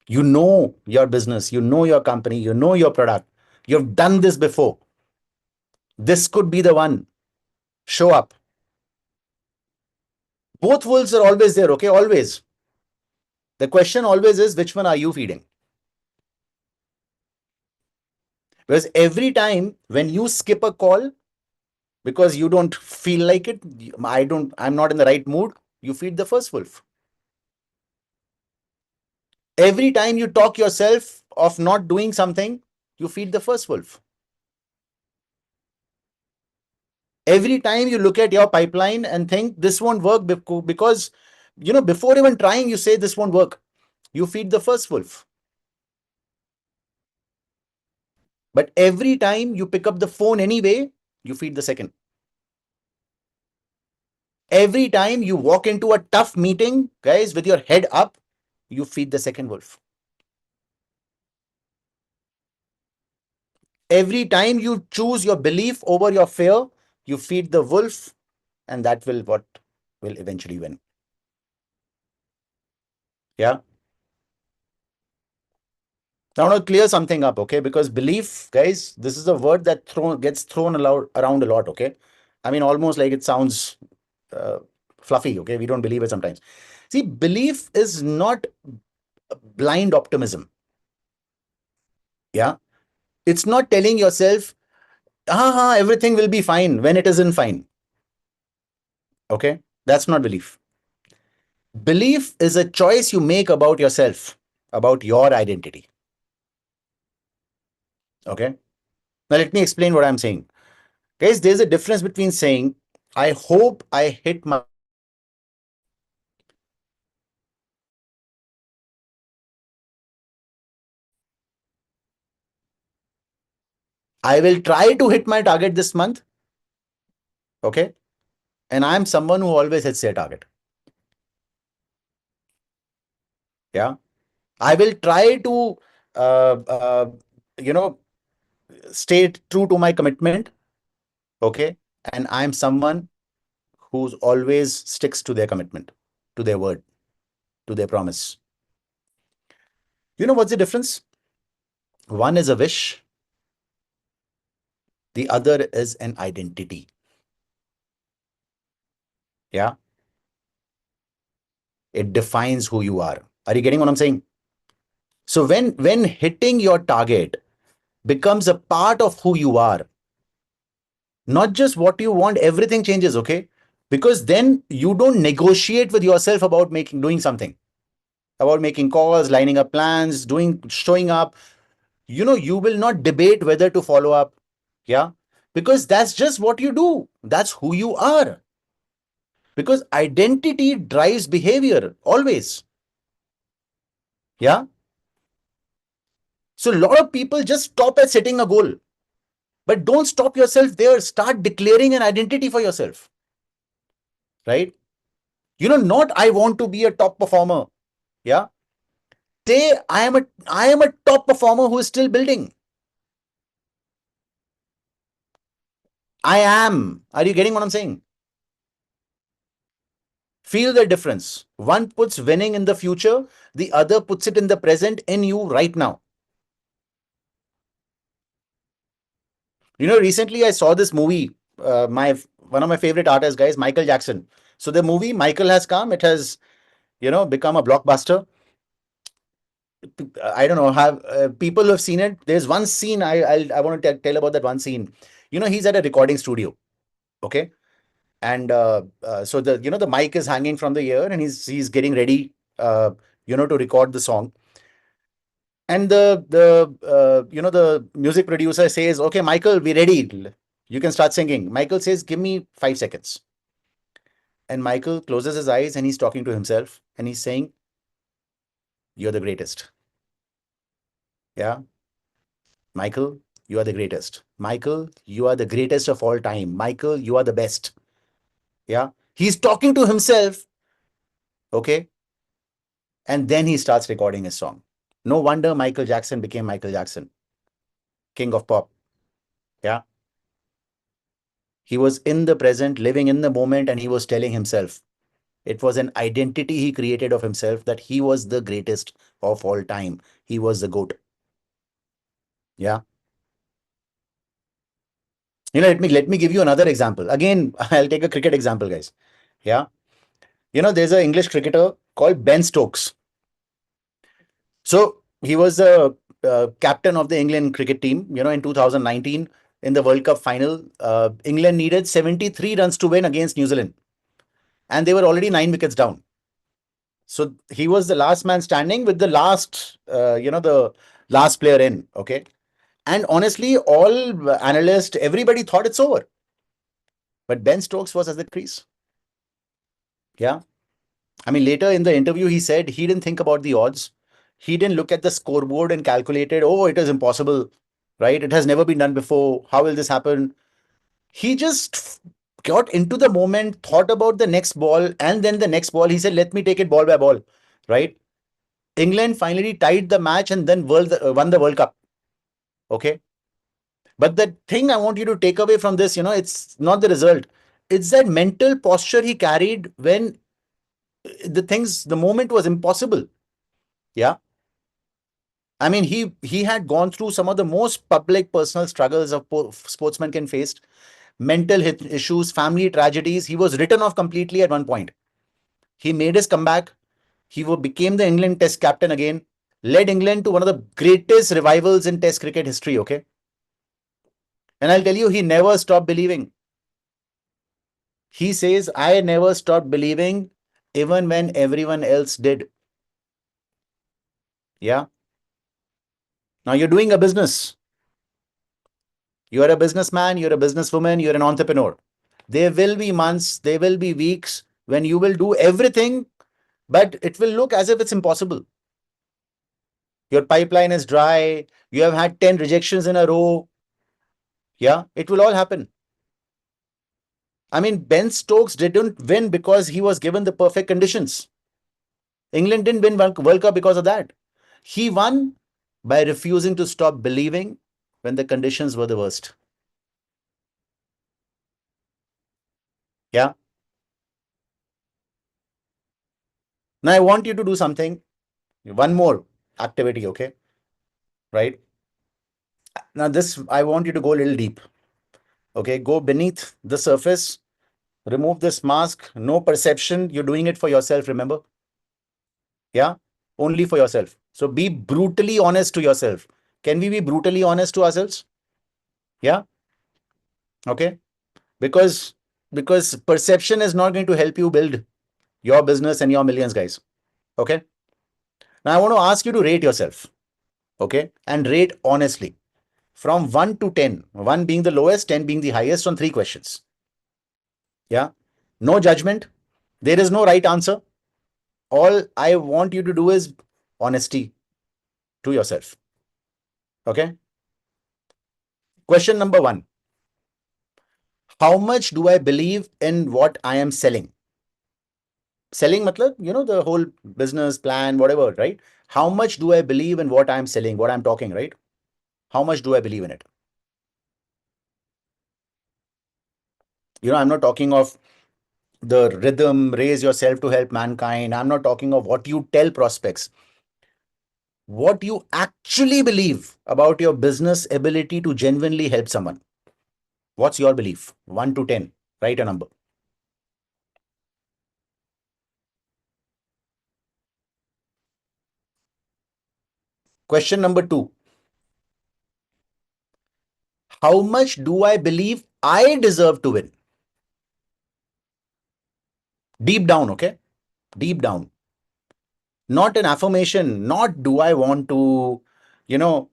You know your business. You know your company. You know your product. You've done this before. This could be the one. Show up. Both wolves are always there, okay? Always. The question always is, which one are you feeding? Because every time when you skip a call because you don't feel like it, I'm not in the right mood, you feed the first wolf. Every time you talk yourself of not doing something, you feed the first wolf. Every time you look at your pipeline and think this won't work because, before even trying, you say this won't work, you feed the first wolf. But every time you pick up the phone anyway, you feed the second. Every time you walk into a tough meeting, guys, with your head up, you feed the second wolf. Every time you choose your belief over your fear, you feed the wolf, and that will what will eventually win. Yeah. Now, I want to clear something up, okay? Because belief, guys, this is a word that gets thrown around a lot, okay? I mean, almost like it sounds uh, fluffy, okay? We don't believe it sometimes. See, belief is not blind optimism. Yeah. It's not telling yourself, everything will be fine when it isn't fine. Okay. That's not belief. Belief is a choice you make about yourself, about your identity. Okay. Now, let me explain what I'm saying. Guys, there's a difference between saying, I hope I hit my. I will try to hit my target this month. Okay. And I'm someone who always hits their target. Yeah. I will try to, uh, uh, you know, stay true to my commitment. Okay. And I'm someone who's always sticks to their commitment, to their word, to their promise. You know what's the difference? One is a wish, the other is an identity. Yeah. It defines who you are. Are you getting what I'm saying? So when hitting your target becomes a part of who you are, not just what you want, everything changes, okay? Because then you don't negotiate with yourself about doing something. about making calls, lining up plans, showing up. You will not debate whether to follow up. Yeah. Because that's just what you do. That's who you are. Because identity drives behavior always. Yeah. So a lot of people just stop at setting a goal, but don't stop yourself there. Start declaring an identity for yourself. Right. Not I want to be a top performer. Yeah. Say I am a top performer who is still building. I am. Are you getting what I'm saying? Feel the difference. One puts winning in the future, the other puts it in the present in you right now. Recently I saw this movie. My One of my favorite artists, guys, Michael Jackson. So the movie Michael has come. It has become a blockbuster. I don't know. Have people who have seen it? There's one scene I want to tell about that one scene. He's at a recording studio. Okay, and so the mic is hanging from the ear, and he's getting ready. To record the song. And the music producer says, "Okay, Michael, we're ready. You can start singing." Michael says, "Give me 5 seconds." And Michael closes his eyes and he's talking to himself and he's saying, "You're the greatest." Yeah. Michael, you are the greatest. Michael, you are the greatest of all time. Michael, you are the best. Yeah. He's talking to himself. Okay. And then he starts recording his song. No wonder Michael Jackson became Michael Jackson, king of pop. Yeah. He was in the present, living in the moment, and he was telling himself. It was an identity he created of himself that he was the greatest of all time. He was the GOAT. Yeah. Let me give you another example. Again, I'll take a cricket example, guys. Yeah. There's an English cricketer called Ben Stokes. So he was the captain of the England cricket team, in 2019 in the World Cup final. England needed 73 runs to win against New Zealand, and they were already 9 wickets down. So he was the last man standing with the the last player in. Okay. And honestly, all analysts, everybody thought it's over. But Ben Stokes was at the crease. Yeah. I mean, later in the interview, he said he didn't think about the odds. He didn't look at the scoreboard and calculated, oh, it is impossible, right? It has never been done before. How will this happen? He just got into the moment, thought about the next ball, and then the next ball, he said, let me take it ball by ball, right? England finally tied the match and then won the World Cup. Okay. But the thing I want you to take away from this, it's not the result. It's that mental posture he carried when the moment was impossible. Yeah. I mean, he had gone through some of the most public personal struggles of sportsmen can face, mental issues, family tragedies. He was written off completely at one point. He made his comeback. He became the England Test captain again, led England to one of the greatest revivals in Test cricket history. Okay. And I'll tell you, he never stopped believing. He says, I never stopped believing even when everyone else did. Yeah. Now you're doing a business. You're a businessman, you're a businesswoman, you're an entrepreneur. There will be months, there will be weeks when you will do everything, but it will look as if it's impossible. Your pipeline is dry. You have had 10 rejections in a row. Yeah, it will all happen. I mean, Ben Stokes didn't win because he was given the perfect conditions. England didn't win World Cup because of that. He won by refusing to stop believing when the conditions were the worst. Yeah. Now I want you to do something, one more activity, okay? Right? Now, this, I want you to go a little deep. Okay, go beneath the surface, remove this mask, no perception. You're doing it for yourself, remember? Yeah, only for yourself. So be brutally honest to yourself. Can we be brutally honest to ourselves? Yeah. Okay. Because perception is not going to help you build your business and your millions, guys. Okay. Now I want to ask you to rate yourself, okay? And rate honestly from 1 to 10, 1 being the lowest, 10 being the highest on 3 questions. Yeah. No judgment. There is no right answer. All I want you to do is honesty to yourself. Okay. Question number 1. How much do I believe in what I am selling? Selling, matlab, the whole business plan, whatever, right? How much do I believe in what I'm selling, what I'm talking, right? How much do I believe in it? I'm not talking of the rhythm, raise yourself to help mankind. I'm not talking of what you tell prospects. What you actually believe about your business ability to genuinely help someone. What's your belief? 1 to 10. Write a number. Question number 2. How much do I believe I deserve to win? Deep down, okay? Deep down. Not an affirmation, not do I want to, you know,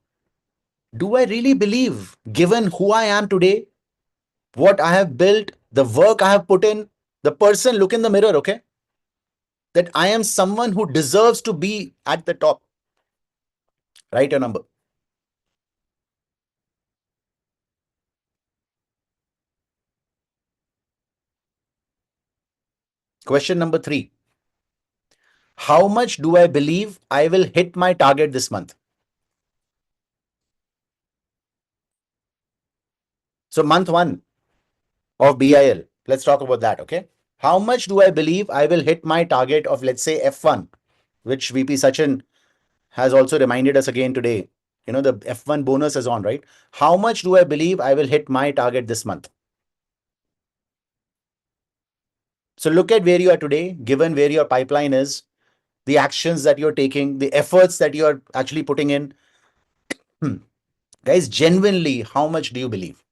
do I really believe, given who I am today, what I have built, the work I have put in, the person, look in the mirror, okay? That I am someone who deserves to be at the top. Write a number. Question number 3. How much do I believe I will hit my target this month? So, month 1 of BIL, let's talk about that, okay? How much do I believe I will hit my target of, let's say, F1, which VP Sachin has also reminded us again today? The F1 bonus is on, right? How much do I believe I will hit my target this month? So, look at where you are today, given where your pipeline is, the actions that you're taking, the efforts that you're actually putting in. Guys, genuinely, how much do you believe?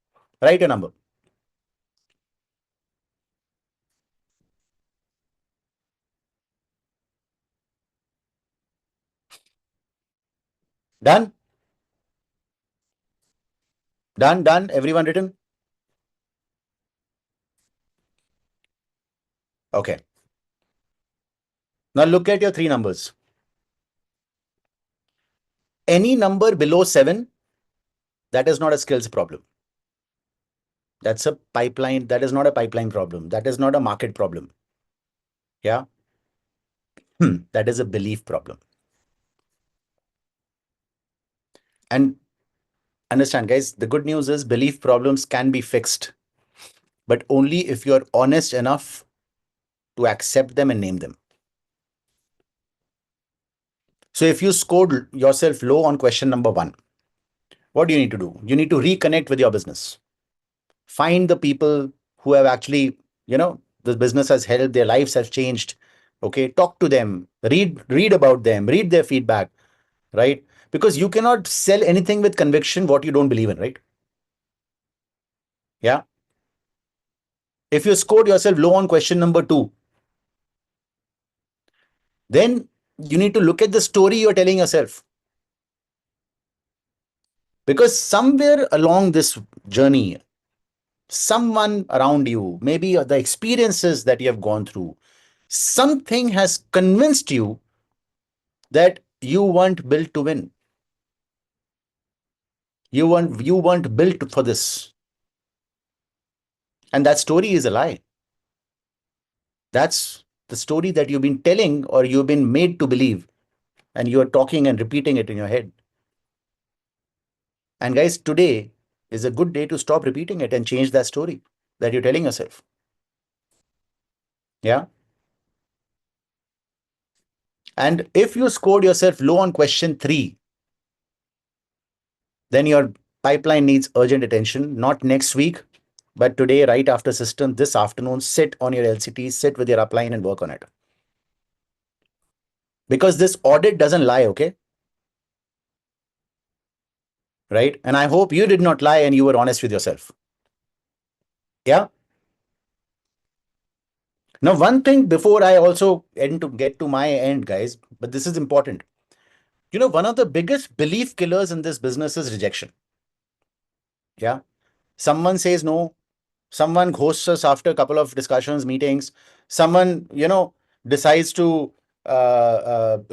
Write a number. Done? Done? Done? Everyone written? Okay. Now look at your 3 numbers. Any number below 7, that is not a skills problem. That's a pipeline. That is not a pipeline problem. That is not a market problem. Yeah. That is a belief problem. And understand, guys, the good news is belief problems can be fixed, but only if you're honest enough to accept them and name them. So if you scored yourself low on question number 1, what do you need to do? You need to reconnect with your business. Find the people who have actually, the business has helped, their lives have changed. Okay, talk to them, read about them, read their feedback, right? Because you cannot sell anything with conviction what you don't believe in, right? Yeah. If you scored yourself low on question number 2, then you need to look at the story you're telling yourself. Because somewhere along this journey, someone around you, maybe the experiences that you have gone through, something has convinced you that you weren't built to win. You weren't built for this. And that story is a lie. That's the story that you've been telling or you've been made to believe. And you're talking and repeating it in your head. And guys, today is a good day to stop repeating it and change that story that you're telling yourself. Yeah. And if you scored yourself low on question 3, then your pipeline needs urgent attention, not next week, but today, right after system, this afternoon, sit on your LCT, sit with your upline and work on it. Because this audit doesn't lie, okay? Right? And I hope you did not lie and you were honest with yourself. Yeah. Now, one thing before I also end to get to my end, guys, but this is important. One of the biggest belief killers in this business is rejection. Yeah. Someone says no, someone ghosts us after a couple of discussions, meetings, someone, decides to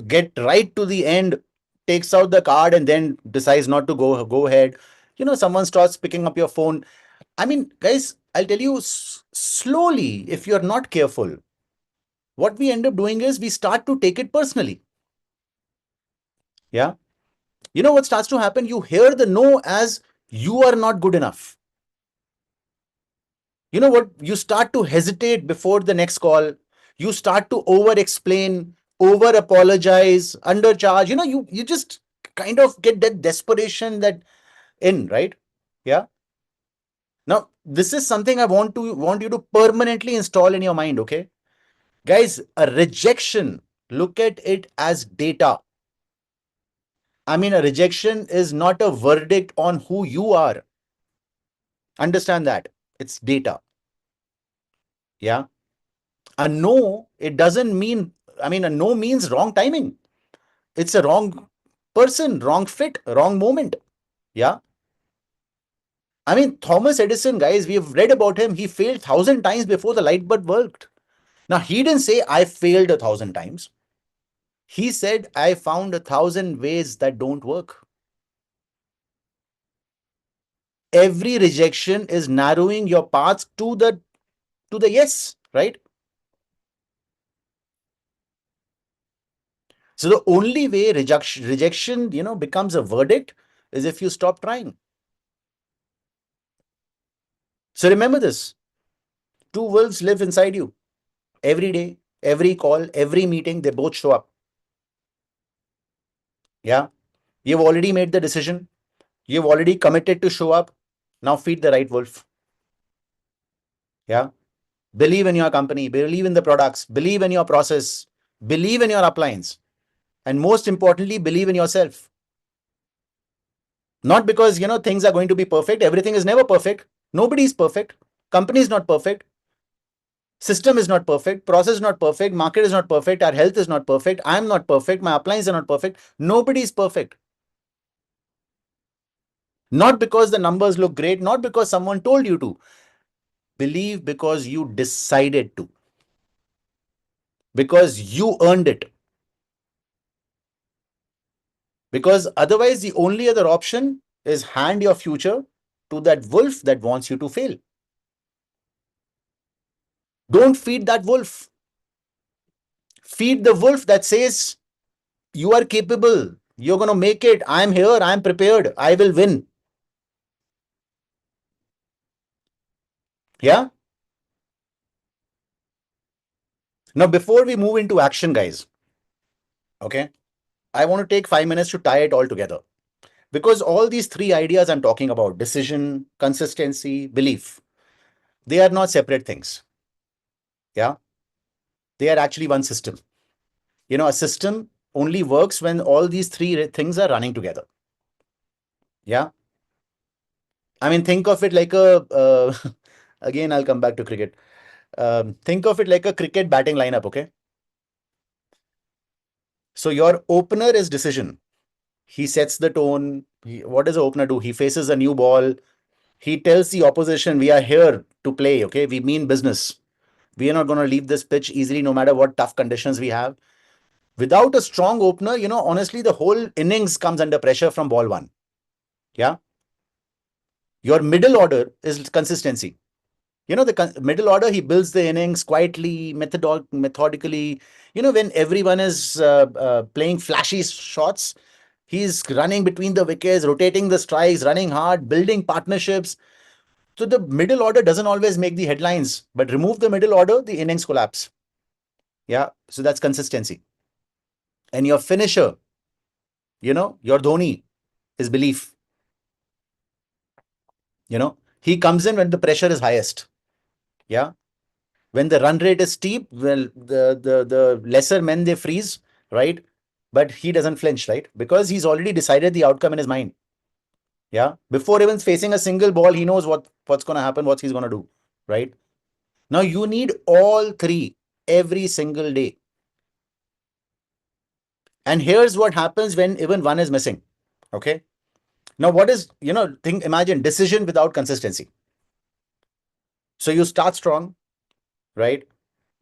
get right to the end, takes out the card and then decides not to go ahead. Someone starts picking up your phone. I mean, guys, I'll tell you slowly, if you're not careful, what we end up doing is we start to take it personally. Yeah. What starts to happen? You hear the no as you are not good enough. You know what? You start to hesitate before the next call. You start to over explain, over apologize, undercharge. You just kind of get that desperation that in, right? Yeah. Now, this is something I want you to permanently install in your mind, okay? Guys, a rejection, look at it as data. I mean, a rejection is not a verdict on who you are. Understand that. It's data. Yeah. A no, it doesn't mean, a no means wrong timing. It's a wrong person, wrong fit, wrong moment. Yeah. I mean, Thomas Edison, guys, we have read about him. He failed 1,000 times before the light bulb worked. Now, he didn't say, I failed 1,000 times. He said, I found 1,000 ways that don't work. Every rejection is narrowing your path to the yes, right? So the only way rejection, becomes a verdict is if you stop trying. So remember this: two wolves live inside you. Every day, every call, every meeting, they both show up. Yeah. You've already made the decision. You've already committed to show up. Now feed the right wolf. Yeah. Believe in your company, believe in the products, believe in your process, believe in your uplines, and most importantly, believe in yourself. Not because, things are going to be perfect. Everything is never perfect. Nobody is perfect. Company is not perfect. System is not perfect. Process is not perfect. Market is not perfect. Our health is not perfect. I'm not perfect. My uplines are not perfect. Nobody is perfect. Not because the numbers look great, not because someone told you to. Believe because you decided to. Because you earned it. Because otherwise, the only other option is hand your future to that wolf that wants you to fail. Don't feed that wolf. Feed the wolf that says, you are capable. You're going to make it. I'm here. I'm prepared. I will win. Yeah. Now, before we move into action, guys, okay, I want to take 5 minutes to tie it all together. Because all these three ideas I'm talking about, decision, consistency, belief, they are not separate things. Yeah. They are actually one system. A system only works when all these three things are running together. Yeah. I mean, think of it like again, I'll come back to cricket. Think of it like a cricket batting lineup, okay? So your opener is decision. He sets the tone. What does the opener do? He faces a new ball. He tells the opposition, we are here to play, okay? We mean business. We are not going to leave this pitch easily, no matter what tough conditions we have. Without a strong opener, honestly, the whole innings comes under pressure from ball one. Yeah. Your middle order is consistency. The middle order, he builds the innings quietly, methodically. When everyone is playing flashy shots, he's running between the wickets, rotating the strikes, running hard, building partnerships. So the middle order doesn't always make the headlines, but remove the middle order, the innings collapse. Yeah. So that's consistency. And your finisher, your Dhoni, is belief. He comes in when the pressure is highest. Yeah. When the run rate is steep, well, the lesser men, they freeze, right? But he doesn't flinch, right? Because he's already decided the outcome in his mind. Yeah. Before even facing a single ball, he knows what's going to happen, what he's going to do, right? Now you need all three every single day. And here's what happens when even one is missing. Okay. Now, what is, imagine decision without consistency. So you start strong, right?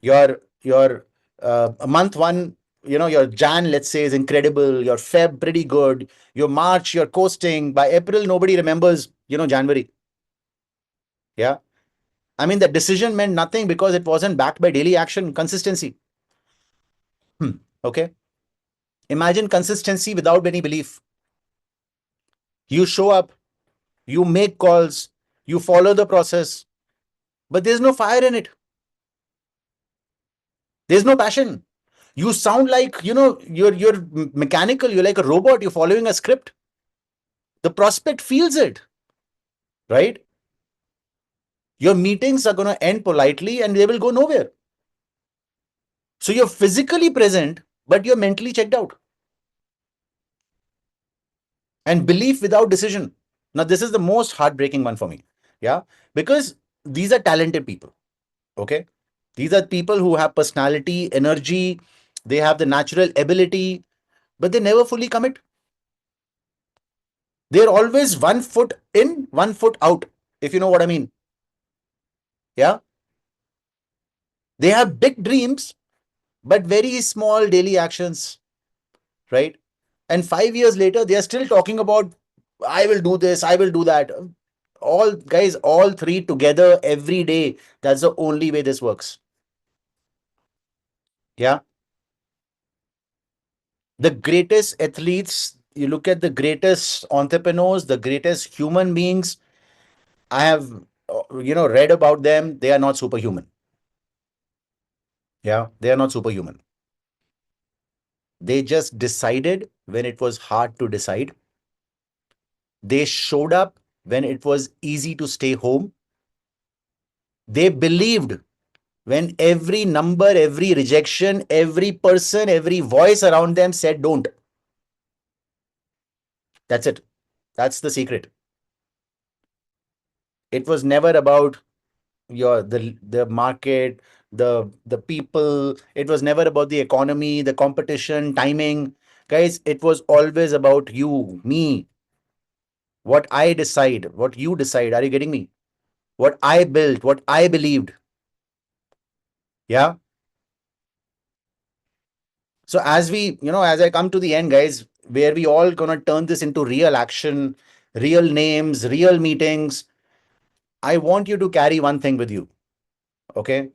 Your month one, your Jan, let's say, is incredible. Your Feb, pretty good. Your March, you're coasting. By April, nobody remembers, January. Yeah. I mean, the decision meant nothing because it wasn't backed by daily action, consistency. Okay. Imagine consistency without any belief. You show up, you make calls, you follow the process, but there's no fire in it. There's no passion. You sound like, you're mechanical, you're like a robot, you're following a script. The prospect feels it, right? Your meetings are going to end politely and they will go nowhere. So you're physically present, but you're mentally checked out. And belief without decision. Now, this is the most heartbreaking one for me. Yeah. Because these are talented people. Okay. These are people who have personality, energy, they have the natural ability, but they never fully commit. They're always 1 foot in, 1 foot out, if you know what I mean. Yeah. They have big dreams, but very small daily actions, right? And 5 years later, they are still talking about, I will do this, I will do that. All guys, all three together every day. That's the only way this works. Yeah. The greatest athletes, you look at the greatest entrepreneurs, the greatest human beings, I have, read about them. They are not superhuman. Yeah. They are not superhuman. They just decided when it was hard to decide. They showed up when it was easy to stay home. They believed when every number, every rejection, every person, every voice around them said don't. That's it. That's the secret. It was never about the market, the people. It was never about the economy, the competition, timing. Guys, it was always about you, me, what I decide, what you decide. Are you getting me? What I built, what I believed. Yeah. So as I come to the end, guys, where we all gonna turn this into real action, real names, real meetings, I want you to carry one thing with you. Okay.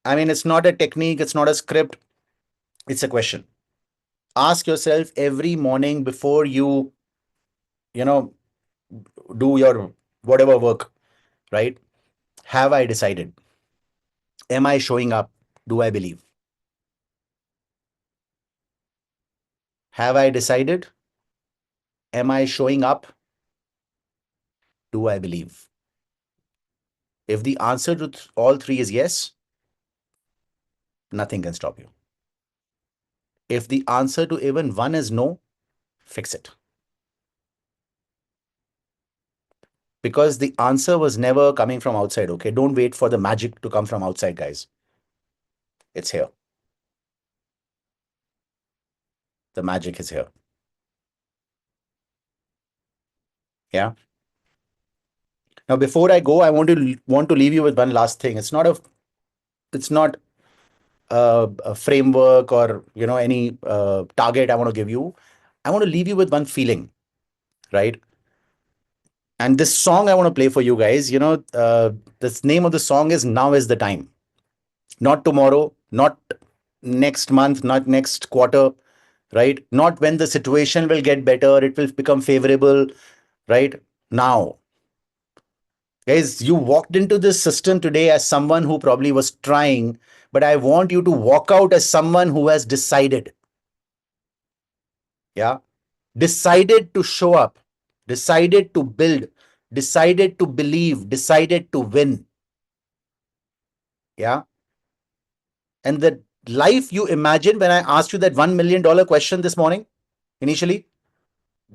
I mean, it's not a technique, it's not a script, it's a question. Ask yourself every morning before you know, do your whatever work, right? Have I decided? Am I showing up? Do I believe? Have I decided? Am I showing up? Do I believe? If the answer to all three is yes, nothing can stop you. If the answer to even one is no, fix it. Because the answer was never coming from outside. Okay. Don't wait for the magic to come from outside, guys. It's here. The magic is here. Yeah. Now, before I go, I want to leave you with one last thing. It's not a framework or any target I want to give you. I want to leave you with one feeling, right? And this song I want to play for you guys. The name of the song is "Now Is the Time." Not tomorrow, not next month, not next quarter, right? Not when the situation will get better, it will become favorable, right? Now, guys, you walked into this system today as someone who probably was trying, but I want you to walk out as someone who has decided. Yeah. Decided to show up, decided to build, decided to believe, decided to win. Yeah. And the life you imagined when I asked you that $1 million question this morning, initially,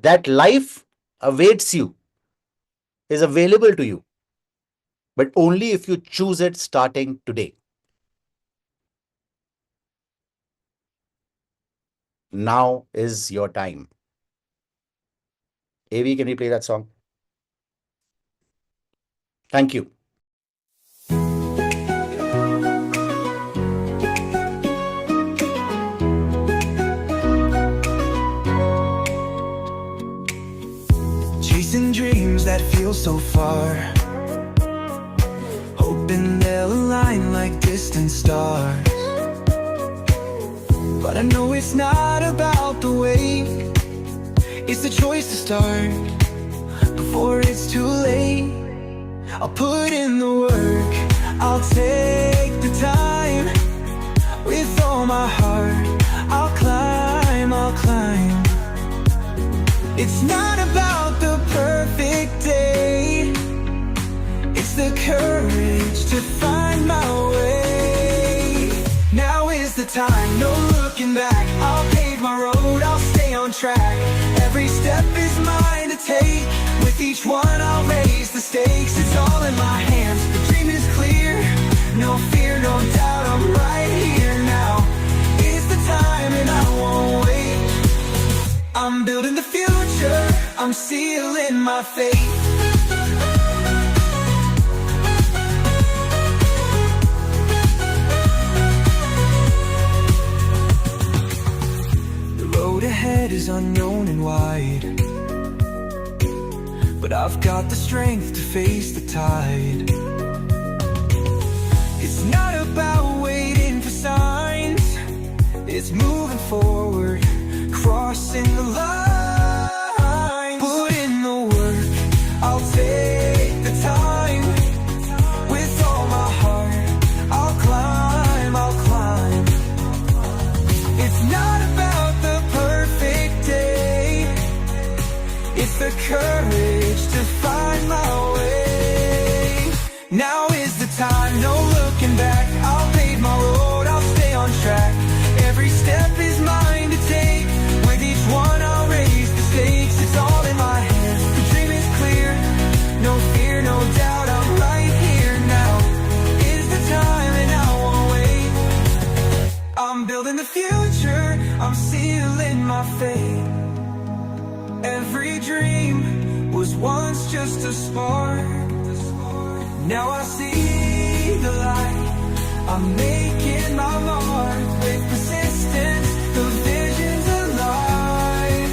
that life awaits you, is available to you, but only if you choose it starting today. Now is your time. AV, can you play that song? Thank you. Chasing dreams that feel so far, hoping they'll align like distant stars. But I know it's not about the way, it's the choice to start before it's too late. I'll put in the work, I'll take the time. With all my heart, I'll climb, I'll climb. It's not about the perfect day, it's the courage to find my way. Now is the time, no looking back. I'll pave my road, I'll stay on track. Every step is mine to take. With each one I'll raise the stakes. It's all in my hands, the dream is clear. No fear, no doubt, I'm right here now. Is the time and I won't wait. I'm building the future, I'm sealing my fate. The road ahead is unknown and wide, but I've got the strength to face the tide. It's not about waiting for signs, it's moving forward, crossing the line. Put in the work, I'll take the time. With all my heart, I'll climb, I'll climb. It's not about the perfect day, it's the courage to find my way. Now is the time, no looking back. I'll pave my road, I'll stay on track. Every step is mine to take. With each one I'll raise the stakes. It's all in my hands, the dream is clear. No fear, no doubt, I'm right here now. Is the time and I won't wait. I'm building the future, I'm sealing my fate. Every dream was once just a spark. Now I see the light, I'm making my mark. With persistence, the vision's alive.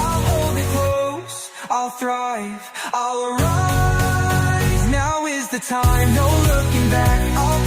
I'll hold it close, I'll thrive, I'll arise. Now is the time, no looking back. I'll